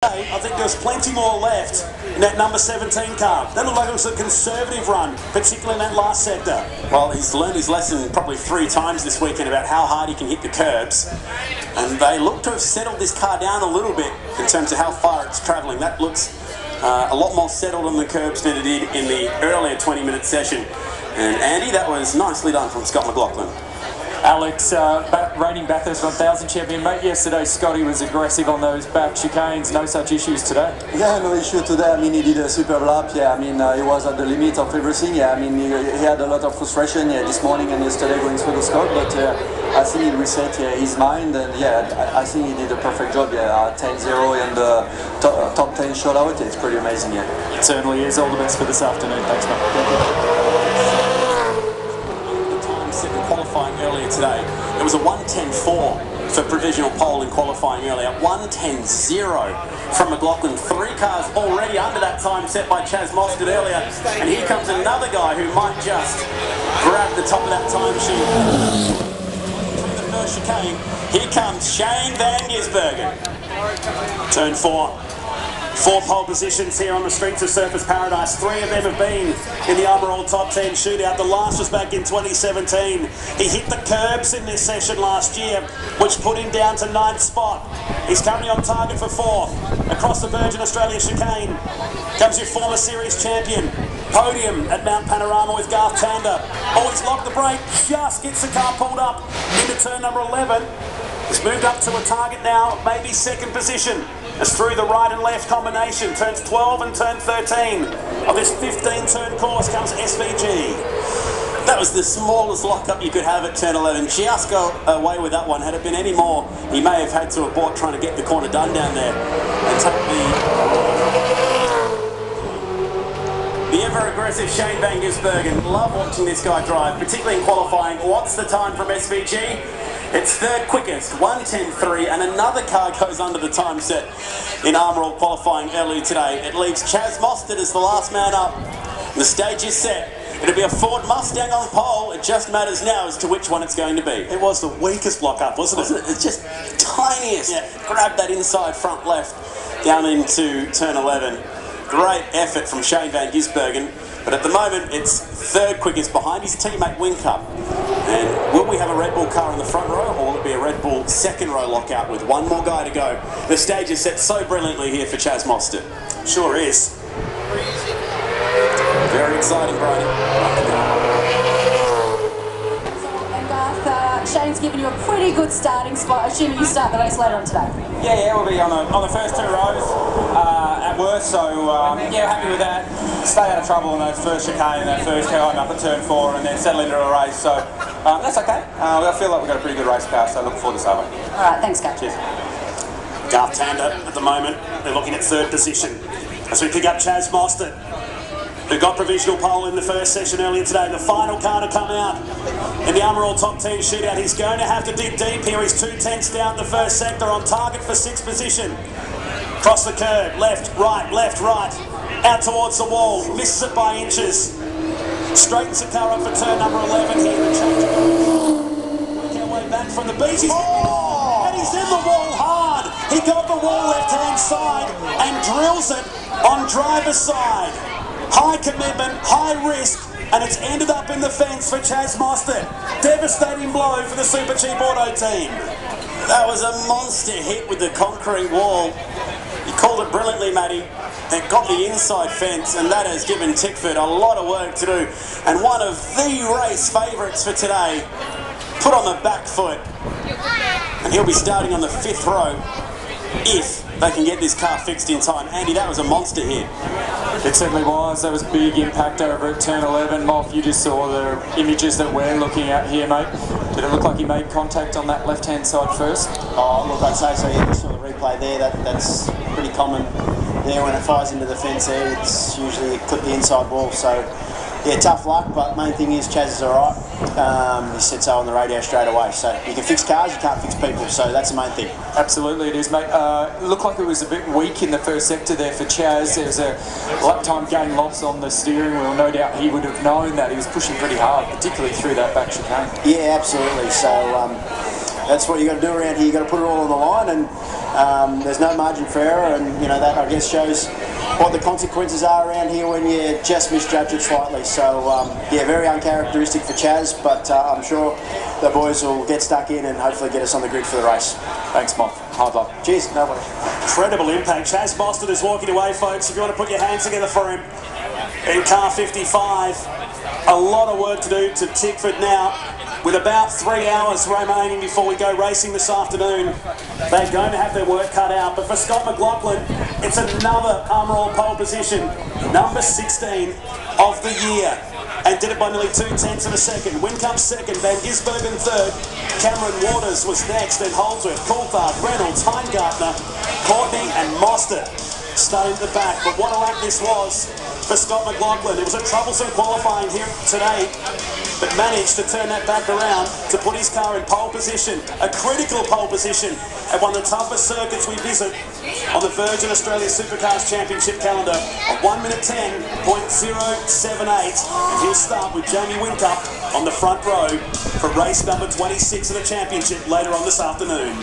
I think there's plenty more left in that number 17 car. That looked like it was a conservative run, particularly in that last sector. Well, he's learned his lesson probably 3 times this weekend about how hard he can hit the curbs. And they look to have settled this car down a little bit in terms of how far it's travelling. That looks a lot more settled on the curbs than it did in the earlier 20-minute session. And Andy, that was nicely done from Scott McLaughlin. Alex, reigning Bathurst 1000 champion, mate. Yesterday, Scotty was aggressive on those back chicanes. No such issues today. Yeah, no issue today. I mean, he did a superb lap. Yeah, I mean, he was at the limit of everything. Yeah, I mean, he had a lot of frustration. Yeah, this morning and yesterday going through the Scott, but I think he reset his mind, and yeah, I think he did a perfect job. Yeah, 10-0 and top 10 shot out. It's pretty amazing. Yeah, it certainly is. All the best for this afternoon. Thanks, mate. Qualifying earlier today, it was a 1:10.4 for provisional pole in qualifying earlier, 1:10.0 from McLaughlin. 3 cars already under that time set by Chaz Mostert earlier, and here comes another guy who might just grab the top of that time sheet. Through the first chicane, here comes Shane Van Gisbergen. Turn 4. 4 pole positions here on the streets of Surfers Paradise. 3 of them have been in the Armour All Top 10 shootout. The last was back in 2017. He hit the curbs in this session last year, which put him down to 9th spot. He's currently on target for 4th. Across the Virgin Australia chicane comes your former series champion. Podium at Mount Panorama with Garth Tander. Oh, he's locked the brake, just gets the car pulled up into turn number 11. He's moved up to a target now, maybe 2nd position. As through the right and left combination, turns 12 and turn 13 of this 15-turn course comes SVG. That was the smallest lockup you could have at turn 11. Just got away with that one. Had it been any more, he may have had to abort trying to get the corner done down there and take the ever-aggressive Shane Van Gisbergen. Love watching this guy drive, particularly in qualifying. What's the time from SVG? It's 3rd quickest, 1:10.3, and another car goes under the time set in Armour All qualifying earlier today. It leaves Chaz Mostert as the last man up. The stage is set. It'll be a Ford Mustang on pole. It just matters now as to which one it's going to be. It was the weakest lockup, wasn't it? It's just tiniest. Yeah. Grab that inside front left down into turn 11. Great effort from Shane Van Gisbergen. But at the moment, it's 3rd quickest behind his teammate Whincup. And will we have a Red Bull car in the front row, or will it be a Red Bull 2nd row lockout with 1 more guy to go? The stage is set so brilliantly here for Chaz Mostert. Sure is. Very exciting, Brady. And Garth, Shane's given you a pretty good starting spot, assuming you start the race later on today. Yeah, we'll be on the first 2 rows at worst, so yeah, happy with that. Stay out of trouble in that first chicane and that first climb up at turn 4 and then settle into a race, so that's okay. I feel like we've got a pretty good race car, so looking forward to Saturday. Alright, thanks, Garth. Cheers. Garth Tander at the moment, they're looking at 3rd position. As we pick up Chaz Mostert, who got provisional pole in the first session earlier today. The final car to come out in the Armour All Top 10 shootout. He's going to have to dig deep here. He's 2 tenths down the first sector, on target for 6th position. Cross the curb, left, right, out towards the wall, misses it by inches. Straightens the car up for turn number 11 here. The change work our way back from the beach. And he's in the wall hard. He got the wall left-hand side and drills it on driver's side. High commitment, high risk, and it's ended up in the fence for Chaz Mostert. Devastating blow for the Super Cheap Auto team. That was a monster hit with the concrete wall. You called it brilliantly, Matty. It got the inside fence, and that has given Tickford a lot of work to do. And one of the race favourites for today put on the back foot. And he'll be starting on the 5th row if they can get this car fixed in time. Andy, that was a monster hit. It certainly was. That was a big impact over at turn 11. Moff, you just saw the images that we're looking at here, mate. Did it look like he made contact on that left-hand side first? Oh, look, I'd say so. Yeah, we saw the replay there. That's pretty common there when it fires into the fence there. It's usually clip the inside wall. So, yeah, tough luck, but main thing is Chaz is all right. He said so on the radio straight away. So you can fix cars, you can't fix people. So that's the main thing. Absolutely it is, mate. It looked like it was a bit weak in the first sector there for Chaz. There was a lap time gain loss on the steering wheel. No doubt he would have known that. He was pushing pretty hard, particularly through that back chicane. Yeah, absolutely. So that's what you got to do around here. You got to put it all on the line, and there's no margin for error, and you know that I guess shows what the consequences are around here when you just misjudge it slightly. So yeah, very uncharacteristic for Chaz, but I'm sure the boys will get stuck in and hopefully get us on the grid for the race. Thanks, Moff. Hard luck. Cheers. No worries. Incredible impact. Chaz Mostert is walking away, folks. If you want to put your hands together for him in car 55. A lot of work to do to Tickford now. With about 3 hours remaining before we go racing this afternoon, they're going to have their work cut out. But for Scott McLaughlin, it's another Armor pole position, number 16 of the year, and did it by nearly 2/10 of a second. Whincup second, Van Gisbergen third, Cameron Waters was next, then Holdsworth, Coulthard, Reynolds, Heingartner, Courtney and Mostert starting at the back. But what a lap this was for Scott McLaughlin. It was a troublesome qualifying here today, but managed to turn that back around to put his car in pole position, a critical pole position at one of the toughest circuits we visit on the Virgin Australia Supercars Championship calendar of 1 minute 10.078. And he'll start with Jamie Whincup on the front row for race number 26 of the championship later on this afternoon.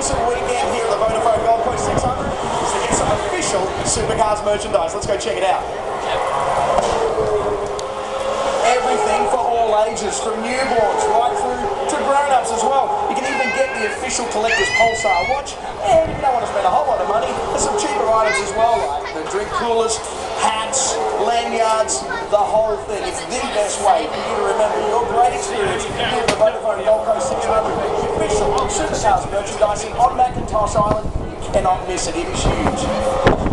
Weekend here at the Vodafone Gold Coast 600 is to get some official Supercars merchandise. Let's go check it out. Everything for all ages, from newborns right through to grown-ups as well. You can even get the official collector's Pulsar watch, and if you don't want to spend a whole lot of money, there's some cheaper items as well, like the drink coolers, hats, lanyards, the whole thing. It's the best way for you to remember your great experience here at the Vodafone Gold Coast 600. Official Supercars merchandising on Macintosh Island. You cannot miss it. It is huge.